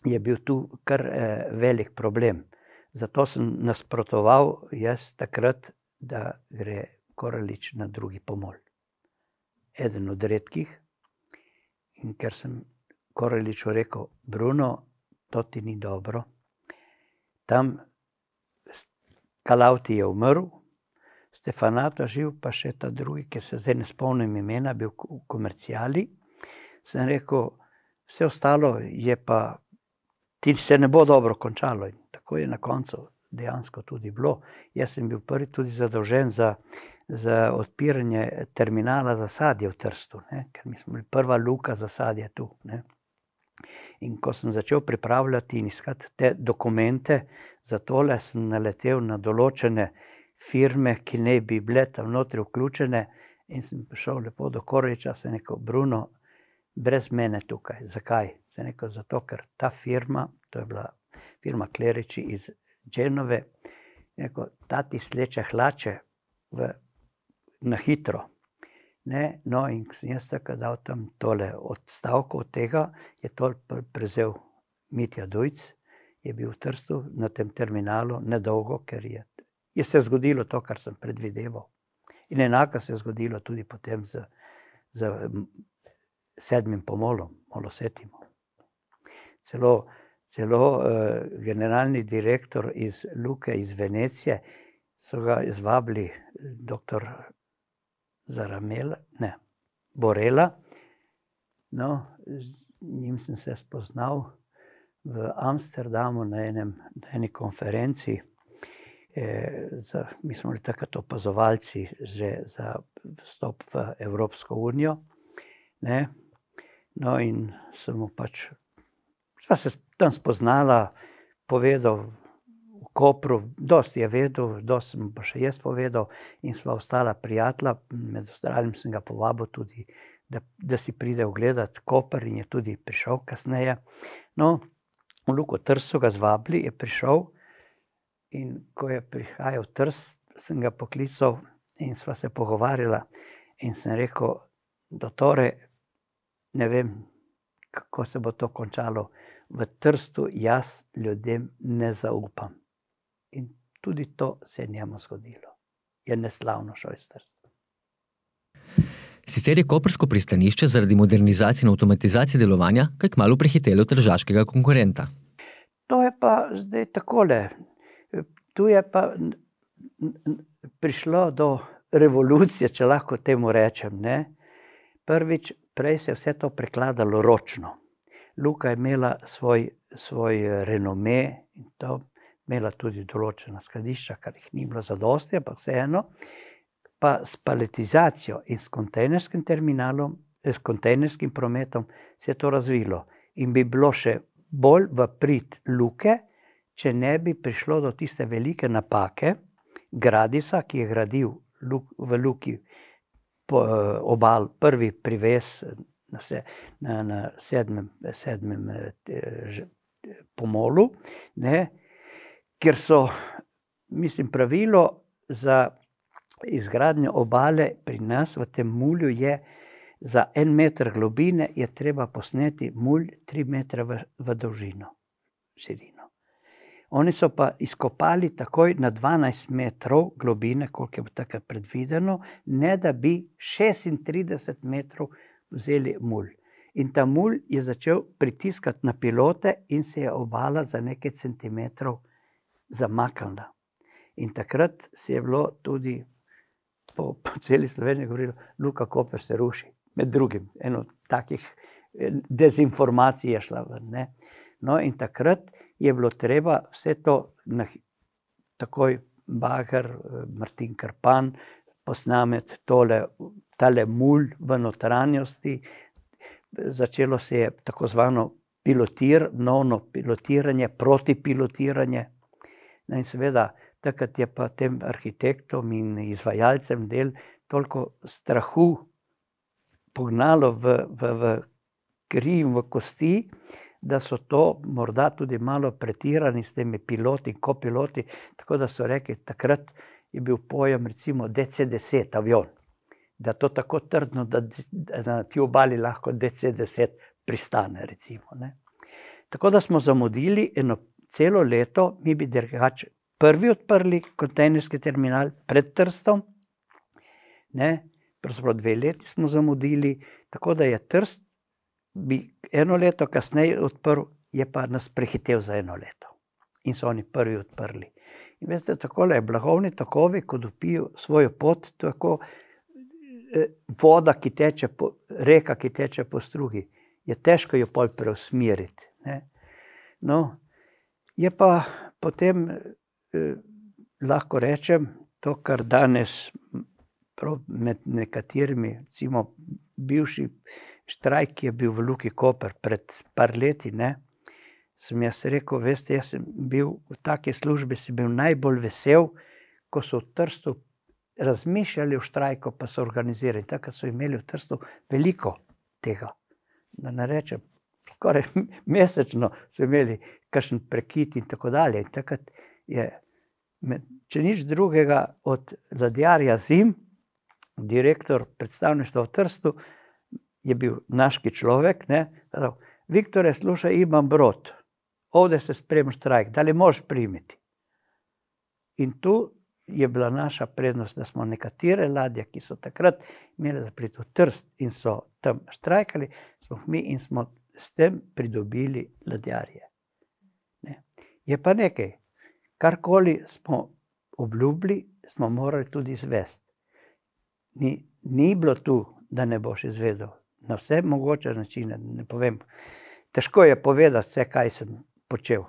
je bil tu kar velik problem. Zato sem nasprotoval jaz takrat, da gre Koralič na drugi pomol. Eden od redkih. In ker sem Koraliču rekel, Bruno, to ti ni dobro. Tam Kalauti je umrl, Stefanato živ, pa še ta drugi, ki se zdaj ne spomnim imena, bil v komerciali. Sem rekel, vse ostalo je pa, ti se ne bo dobro končalo. In tako je na koncu dejansko tudi bilo. Jaz sem bil prvi tudi zadolžen za odpiranje terminala za sadje v Trstu, ne? Ker mi smo bili prva luka za sadje tu. Ne? In ko sem začel pripravljati in iskati te dokumente, za tole sem naletel na določene firme, ki ne bi bile tam notri vključene, in sem prišel lepo do Korliča, sem rekel, Bruno, brez mene tukaj. Zakaj? Sem rekel, zato, ker ta firma, to je bila firma Kleriči iz Dženove, rekel, ta ti sleče hlače na hitro. Ne? No, in sem jaz tako dal tam tole odstavko od tega, je to prezel Mitja Dujc, je bil v Trstu na tem terminalu nedolgo, ker je se zgodilo to, kar sem predvideval. In enako se je zgodilo tudi potem z 7. pomolom, Molosetimo. Celo generalni direktor iz Luke iz Venecije so ga izvabili dr. Borela. No, z njim sem se spoznal v Amsterdamu na eni konferenci. Mi smo bili takrat opazovalci že za vstop v Evropsko unijo. Ne? No, in sem mu sva se tam spoznala, povedal v Kopru, dosti je vedel, dosti sem pa še jaz povedal in sva ostala prijatelja. Med ostalim sem ga povabil tudi, da si pride ogledati Koper in je tudi prišel kasneje. No, v Luko Trst so ga zvabili, je prišel in ko je prihajal v Trst, sem ga poklical in sva se pogovarjala in sem rekel, doktore, ne vem, kako se bo to končalo. V Trstu jaz ljudem ne zaupam. In tudi to se je njemu zgodilo. Je neslavno šel iz Trsta. Sicer je koprsko pristanišče zaradi modernizacije in avtomatizacije delovanja kaj kmalu prehitelo tržaškega konkurenta. To je pa zdaj takole. Tu je pa prišlo do revolucije, če lahko temu rečem. Ne? Prvič, prej se je vse to prekladalo ročno. Luka je imela svoj renome in to, imela tudi določena skladišča, kar jih ni bilo zadosti, ampak vseeno. Pa s paletizacijo in s kontejnerskim terminalom, s kontejnerskim prometom se je to razvilo. In bi bilo še bolj v prid Luke, če ne bi prišlo do tiste velike napake Gradisa, ki je gradil v Luki obal prvi privez na 7. pomolu, ne, kjer so, pravilo za izgradnjo obale pri nas v tem mulju je, za 1 meter globine je treba posneti mulj 3 metre v dolžino, širino. Oni so pa izkopali takoj na 12 metrov globine, koliko je bilo takrat predvideno, ne da bi 36 metrov vzeli mulj. In ta mulj je začel pritiskati na pilote in se je obala za nekaj centimetrov zamaknila. In takrat se je bilo tudi po celi Sloveniji govorilo, Luka Koper se ruši. Med drugim, eno takih dezinformacij je šla ven. Ne? No, in takrat je bilo treba vse to, takoj Bager, Martin Krpan, posnameti tale mulj v notranjosti. Začelo se je tako zvano pilotiranje, protipilotiranje. In seveda, takrat je pa tem arhitektom in izvajalcem del toliko strahu pognalo v kri in v kosti, da so to morda tudi malo pretirani s temi piloti in kopiloti, tako da so rekli, takrat je bil pojem recimo DC-10 avion, da to tako trdno, da na ti obali lahko DC-10 pristane recimo. Ne. Tako da smo zamudili eno celo leto, mi bi drugače prvi odprli kontejnerski terminal pred Trstom, ne, pravzaprav 2 leti smo zamudili, tako da je Trst bi 1 leto kasneje odprl, je pa nas prehitel za 1 leto. In so oni prvi odprli. In veste, takole je blagovni tokovi, ko dopijo svojo pot, tako voda, ki teče reka, ki teče po strugi, je težko jo pol preusmeriti. Ne? No, je pa potem lahko rečem, to, kar danes med nekaterimi, recimo bivši štrajk, ki je bil v Luki Koper pred par leti, ne, sem jaz rekel, veste, jaz sem bil v taki službi, sem bil najbolj vesel, ko so v Trstu razmišljali o štrajku, pa so organizirali. Takrat so imeli v Trstu veliko tega. Da ne rečem, skoraj mesečno so imeli kakšen prekit in tako dalje. In takrat je, če nič drugega, od ladjarja Zim, direktor predstavništva v Trstu, je bil naški človek, ne, Viktore, slušaj, imam brod, ovdje se sprema štrajk, da li možeš primiti? In tu je bila naša prednost, da smo nekatere ladje, ki so takrat imeli zaprit v Trst in so tam štrajkali, smo mi in smo s tem pridobili ladjarje. Ne. Je pa nekaj, karkoli smo obljubili, smo morali tudi izvesti. Ni bilo tu, da ne boš izvedel. Na vse mogoče načine, ne povem. Težko je povedati vse, kaj sem počel.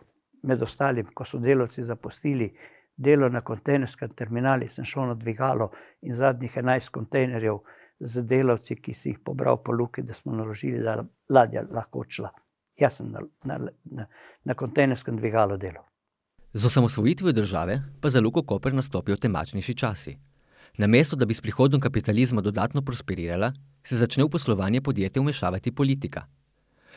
Med ostalim, ko so delavci zapustili delo na kontejnerskem terminalu, sem šel na dvigalo in zadnjih 11 kontejnerjev z delavci, ki si jih pobral po luki, da smo naložili, da ladja lahko odšla. Jaz sem na kontejnerskem dvigalu delal. Z osamosvojitvijo države pa za Luko Koper nastopijo temačnejši časi. Namesto, da bi s prihodom kapitalizma dodatno prosperirala, se začne v poslovanje podjetja vmešavati politika.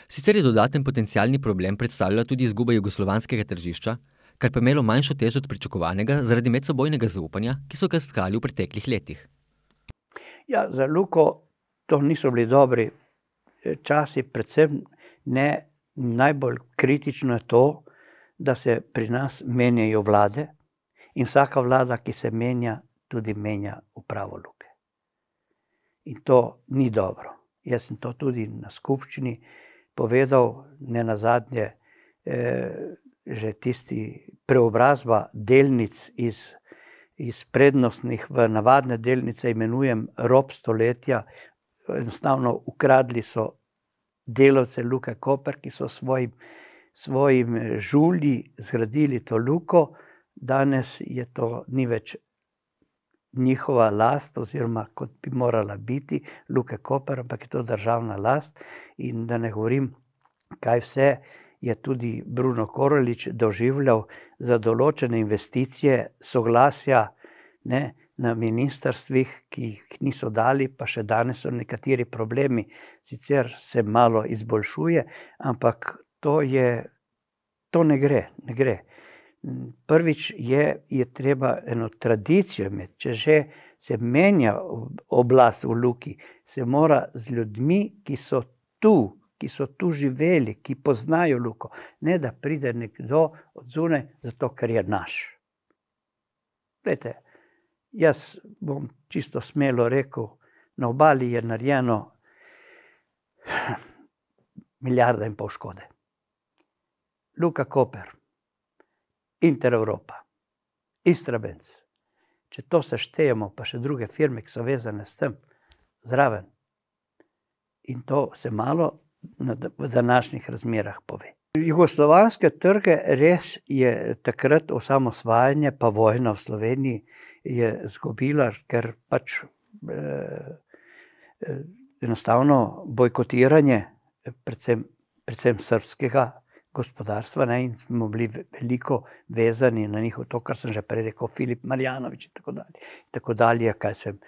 Sicer je dodaten potencialni problem predstavljala tudi izguba jugoslovanskega tržišča, kar pa imelo manjšo težo od pričakovanega zaradi medsebojnega zaupanja, ki so ga stkali v preteklih letih. Ja, za Luko to niso bili dobri časi, predvsem ne najbolj kritično je to, da se pri nas menjajo vlade in vsaka vlada, ki se menja, tudi menja upravo Luke. In to ni dobro. Jaz sem to tudi na skupščini povedal, ne nazadnje, že tisti preobrazba delnic iz prednostnih v navadne delnice imenujem rob stoletja. Enostavno ukradli so delavce Luke Koper, ki so svojim žulji zgradili to luko. Danes je to ni več njihova last, oziroma kot bi morala biti Luke Koper, ampak je to državna last. In da ne govorim, kaj vse je tudi Bruno Korolič doživljal za določene investicije, soglasja, ne, na ministrstvih, ki jih niso dali, pa še danes so nekateri problemi, sicer se malo izboljšuje, ampak to ne gre. Prvič je treba eno tradicijo imeti. Če že se menja oblast v Luki, se mora z ljudmi, ki so tu živeli, ki poznajo Luko, ne da pride nekdo od zunaj, zato ker je naš. Glejte, jaz bom čisto smelo rekel, na obali je narejeno 1,5 milijarde škode. Luka Koper, Intereuropa, Istrabenz, če to seštejemo, pa še druge firme, ki so vezane s tem, zraven. In to se malo v današnjih razmerah pove. Jugoslovanske trge res je takrat osamosvajanje, pa vojna v Sloveniji je zgubila, ker pač enostavno bojkotiranje, predvsem srbskega gospodarstva, ne, in smo bili veliko vezani na njihov, to, kar sem že prej rekel, Filip Marjanović in tako dalje, kaj sem,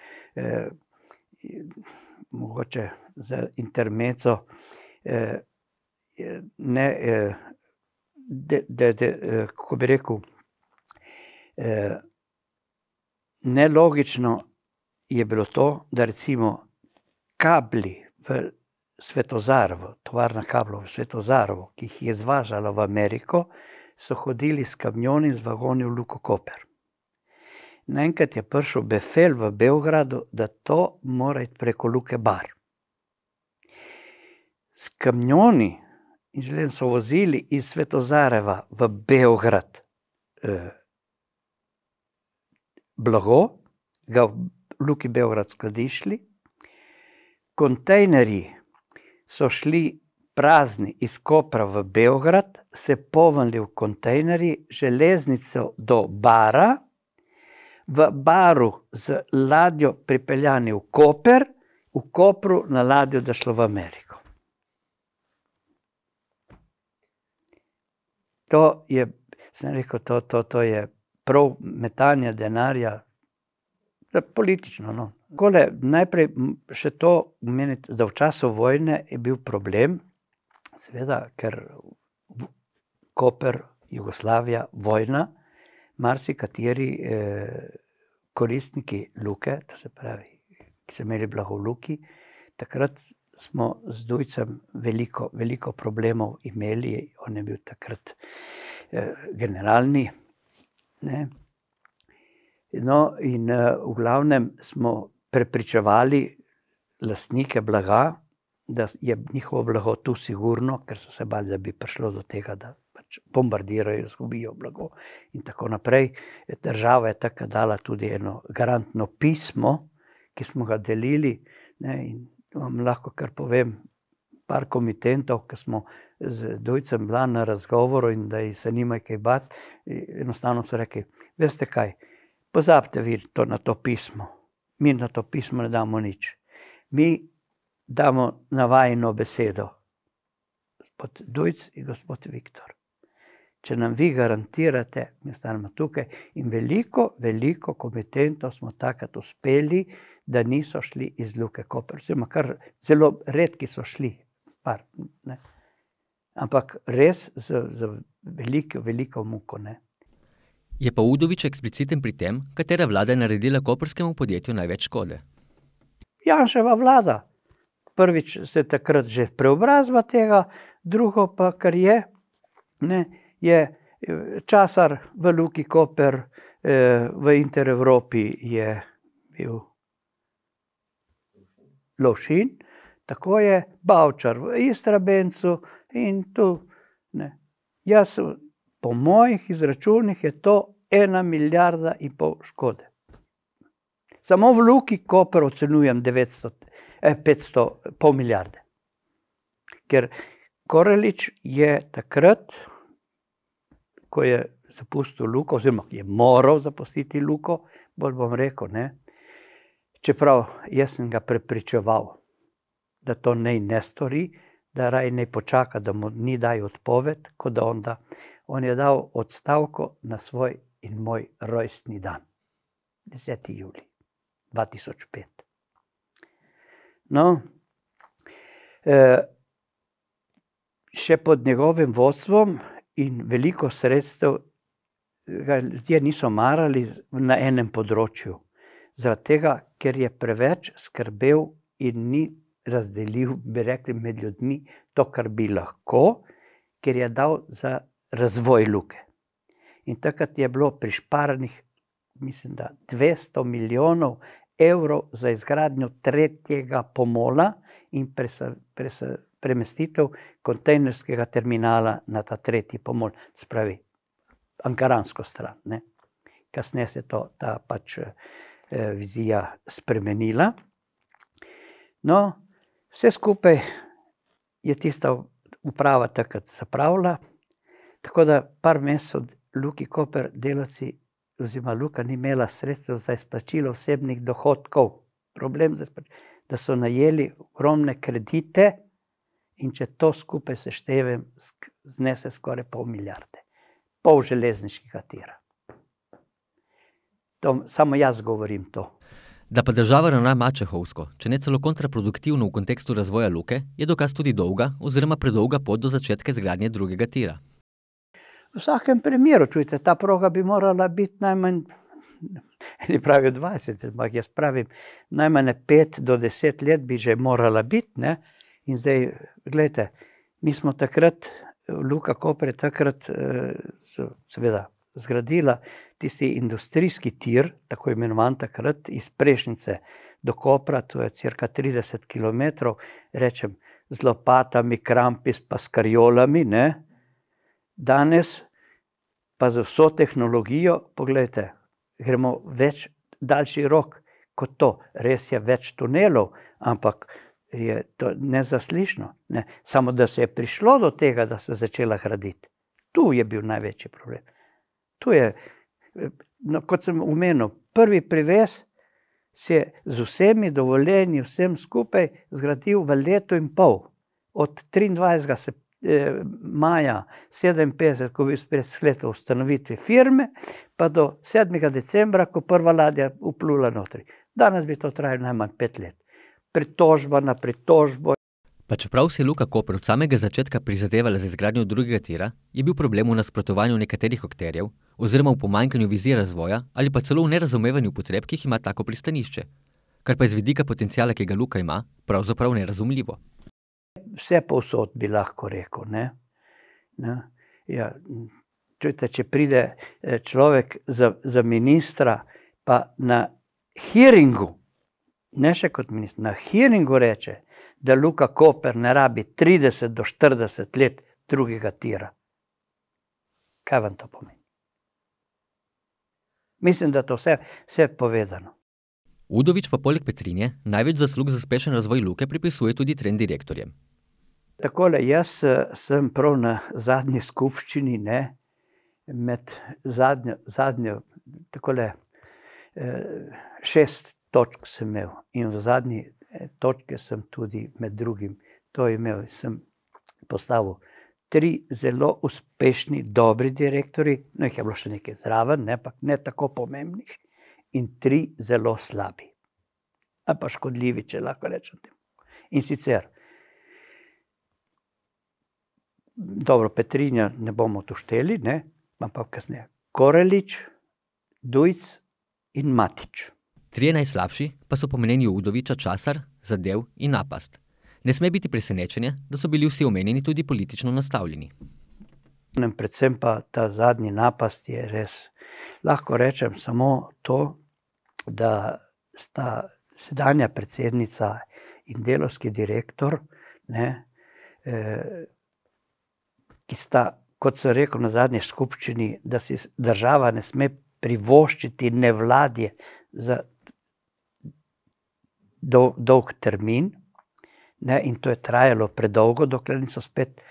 mogoče za intermeco, kako bi rekel, nelogično je bilo to, da recimo kabli v Svetozarovo, tovarna kablov v Svetozarovo, ki jih je izvažala v Ameriko, so hodili s kamioni, z vagoni v Luko Koper. Naenkrat je prišel befel v Beogradu, da to mora iti preko Luke Bar. S kamioni so vozili iz Svetozareva v Beograd blago, ga v Luki Beograd skladiščili, kontejnerji so šli prazni iz Kopra v Beograd, se polnili v kontejnerji, železnico do Bara, v Baru z ladjo pripeljani v Koper, v Kopru na ladjo da šlo v Ameriko. To je, sem rekel, to je prav metanje denarja, politično, no. Kole, najprej še to omeniti, da v času vojne je bil problem, seveda, ker Koper, Jugoslavija, vojna, marsikateri koristniki Luke, to se pravi, ki so imeli blago v Luki, takrat smo z Dujcem veliko problemov imeli, on je bil takrat generalni, ne. No, in v glavnem smo prepričevali lastnike blaga, da je njihovo blago tu sigurno, ker so se bali, da bi prišlo do tega, da pač bombardirajo, izgubijo blago in tako naprej. Država je tako dala tudi eno garantno pismo, ki smo ga delili, ne, in vam lahko kar povem par komitentov, ki smo z Dujcem bila na razgovoru in da se nimaj kaj bati, enostavno so rekli, veste kaj, pozabite vi to na to pismo, mi na to pismo ne damo nič. Mi damo na vajino besedo, gospod Dujc in gospod Viktor. Če nam vi garantirate, mi ostanemo tukaj, in veliko komitentov smo takrat uspeli, da niso šli iz Luke Koper. Oziroma, kar zelo redki so šli, par, ne. Ampak res z veliko muko, ne. Je pa Udovič ekspliciten pri tem, katera vlada je naredila koprskemu podjetju največ škode. Janševa vlada. Prvič se takrat že preobrazba tega, drugo pa, kar je, ne, je časar v Luki Koper, v Interevropi je bil Lovšin, tako je Bavčar v Istrabenzu in tu, ne. Jaz, po mojih izračunih je to 1,5 milijarda škode. Samo v Luki Koper ocenujem 500, pol milijarde. Ker Korelič je takrat, ko je zapustil Luko, oziroma je moral zapustiti Luko, bolj bom rekel, ne, čeprav jaz sem ga prepričeval, da to naj ne stori, da raj naj počaka, da mu ni daj odpoved, kot da on je dal odstavko na svoj in moj rojstni dan, 10. julij 2005. No, še pod njegovim vodstvom in veliko sredstev ga ljudje niso marali na enem področju. Zaradi tega, ker je preveč skrbel in ni razdelil, bi rekli, med ljudmi to, kar bi lahko, ker je dal za razvoj Luke. In takrat je bilo prišparanih, mislim, da 200 milijonov evrov za izgradnjo 3. pomola in premestitev kontejnerskega terminala na ta 3. pomol, se pravi, ankaransko stran, ne. Kasneje se ta pač vizija spremenila. No, vse skupaj je tista uprava takrat zapravila, tako da par mesecev Luki Koper delavci oziroma Luka ni imela sredstev za izplačilo osebnih dohodkov. Problem, da so najeli ogromne kredite in če to skupaj seštevem, znese skoraj 0,5 milijarde. Pol železniškega tira. Samo jaz govorim to. Da pa država ravna mačehovsko, če ne celo kontraproduktivno v kontekstu razvoja Luke, je dokaz tudi dolga oziroma predolga pot do začetka izgradnje drugega tira. V vsakem primeru, čujte, ta proga bi morala biti najmanj, eni pravijo 20, ampak jaz pravim, najmanj 5 do 10 let bi že morala biti, ne. In zdaj, gledajte, mi smo takrat, Luka Koper je takrat seveda zgradila tisti industrijski tir, tako imenovan takrat, iz Prešnice do Kopra, to je cirka 30 kilometrov, rečem, z lopatami, krampis pa s karjolami, ne. Danes pa z vso tehnologijo, pogledajte, gremo več daljši rok kot to. Res je več tunelov, ampak je to nezaslišno. Ne. Samo da se je prišlo do tega, da se začela graditi. Tu je bil največji problem. Tu je, no, kot sem omenil, prvi privez se je z vsemi dovoljenji, vsem skupaj zgradil v letu in pol. Od 23. maja 57, ko bi spred sklep o ustanovitvi firme, pa do 7. decembra, ko prva ladja vplula notri. Danes bi to trajalo najmanj 5 let. Pritožba na pritožbo. Pa čeprav se je Luka Koper od samega začetka prizadevala za izgradnjo drugega tira, je bil problem v nasprotovanju nekaterih akterjev oziroma v pomanjkanju vizije razvoja ali pa celo v nerazumevanju potreb, ki jih ima tako pristanišče, kar pa je z vidika potenciala, ki ga Luka ima, pravzaprav nerazumljivo. Vse povsod bi lahko rekel, ne? Ja, čujte, če pride človek za ministra, pa na hearingu, ne še kot minister, na hearingu reče, da Luka Koper ne rabi 30 do 40 let drugega tira. Kaj vam to pomeni? Mislim, da to vse povedano. Udovič pa poleg Petrinje največ zaslug za uspešen razvoj Luke pripisuje tudi 3 direktorjem. Takole, jaz sem prav na zadnji skupščini, ne, med zadnjo takole 6 točk sem imel in v zadnji točke sem tudi med drugim to imel. Sem postavil 3 zelo uspešni, dobri direktorji, no jih je bilo še nekaj zraven, ne, pa ne tako pomembnih, in 3 zelo slabi. Ali pa škodljivi, če lahko rečem temu. In sicer, dobro, Petrinja ne bomo tu šteli, ne, ampak kasneje. Korelič, Dujc in Matič. 3 najslabši pa so po mnenju Udoviča Časar, Zadev in Napast. Ne sme biti presenečenje, da so bili vsi omenjeni tudi politično nastavljeni. Predvsem pa ta zadnji Napast je res, lahko rečem samo to, da sta sedanja predsednica in delovski direktor, ne, ki sta, kot sem rekel na zadnji skupščini, da si država ne sme privoščiti nevladje za dolg termin, ne, in to je trajalo predolgo, dokler niso spet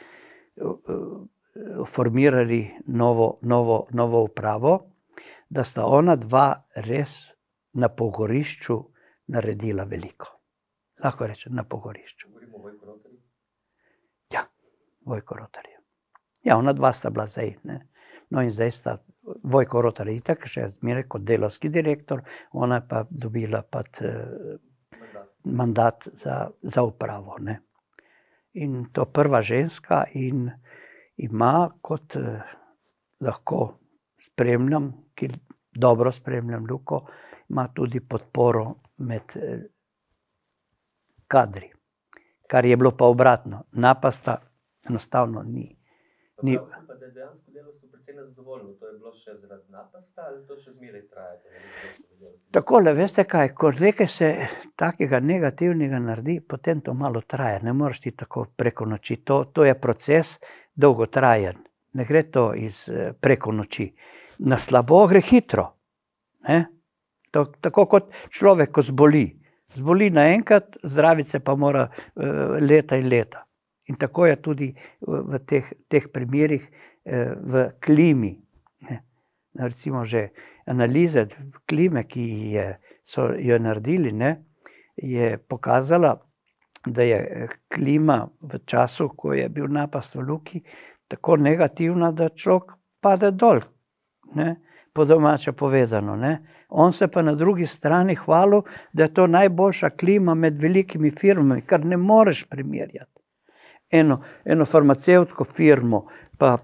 formirali novo upravo, da sta ona 2 res na pogorišču naredila veliko. Lahko rečem, na pogorišču. Govorimo o Vojku Rotarju? Ja, Vojko Rotarju. Ja, ona 2 sta bila zdaj, ne. No in zdaj sta Vojko Rotar itak, še zmeraj kot delovski direktor, ona pa dobila mandat za upravo, ne. In to prva ženska in ima, kot lahko spremljam, ki dobro spremljam Luko, ima tudi podporo med kadri. Kar je bilo pa obratno. Napasta enostavno ni. Pa da je dejansko delovstvo precej nezadovoljno, to je bilo še zaradi Napasta ali to še zmeraj traja? Takole, veste kaj, ko nekaj se takega negativnega naredi, potem to malo traja, ne moreš ti tako preko noči. To je proces dolgotrajen, ne gre to preko noči. Na slabo gre hitro, ne? Tako kot človek, ko zboli. Zboli naenkrat, zdraviti se pa mora leta in leta. In tako je tudi v teh primerih v klimi. Ne. Recimo že analize klime, ki so jo naredili, ne, je pokazala, da je klima v času, ko je bil Napast v Luki, tako negativna, da človek pade dol, ne, po domače povedano. Ne. On se pa na drugi strani hvalil, da je to najboljša klima med velikimi firmami, kar ne moreš primerjati. Eno farmacevtsko firmo, pa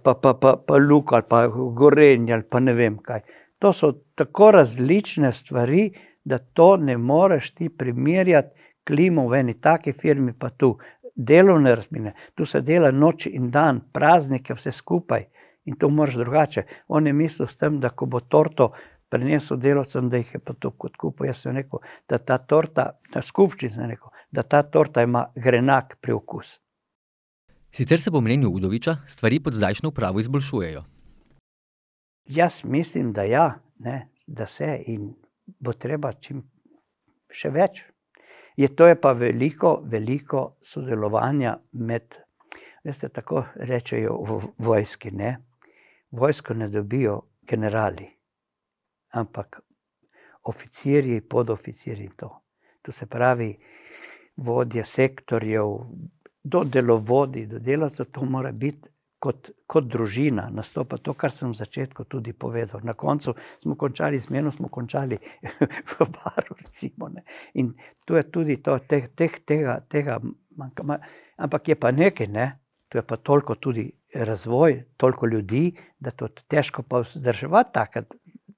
Luka ali pa Gorenje ali pa ne vem kaj. To so tako različne stvari, da to ne moreš ti primerjati klimo v eni taki firmi, pa tu delovne razmere. Tu se dela noč in dan, praznike, vse skupaj in to moraš drugače. On je mislil s tem, da ko bo torto prinesel delavcem, da jih je pa to kot kupo. Jaz sem rekel, da ta torta, na skupščini sem rekel, da ta torta ima grenak priokus. Sicer se po mnenju Udoviča stvari pod zdajšnjo upravo izboljšujejo. Jaz mislim, da ja, ne, da se in bo treba čim še več. To je pa veliko sodelovanja med, veste, tako rečejo v vojski, ne? Vojsko ne dobijo generali, ampak oficirji, podoficirji to. To se pravi, vodje sektorjev, do delovodij, do delavcev, to mora biti kot družina, nastopa to, kar sem v začetku tudi povedal. Na koncu smo končali smeno, smo končali v baru, recimo, ne. In to je tudi to, tega manjka. Ampak je pa nekaj, ne, to je pa toliko tudi razvoj, toliko ljudi, da to težko pa vzdrževati take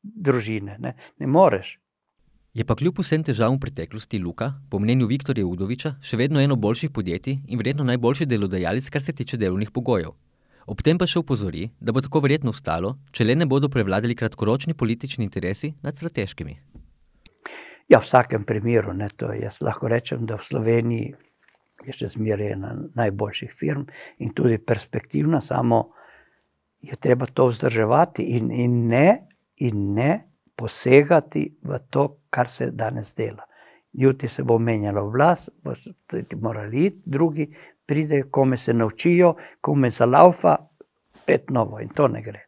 družine, ne moreš. Je pa kljub vsem težavam v preteklosti Luka, po mnenju Viktorja Udoviča, še vedno eno boljših podjetij in verjetno najboljši delodajalec, kar se tiče delovnih pogojev. Ob tem pa še opozori, da bo tako verjetno ostalo, če le ne bodo prevladali kratkoročni politični interesi nad strateškimi. Ja, v vsakem primeru, ne, to jaz lahko rečem, da v Sloveniji je še zmeraj ena najboljših firm in tudi perspektivna, samo je treba to vzdrževati in ne posegati v to, kar se danes dela. Jutri se bo menjalo oblast, bodo morali iti, drugi pridejo, kome se naučijo, kome zalaufa, spet novo in to ne gre.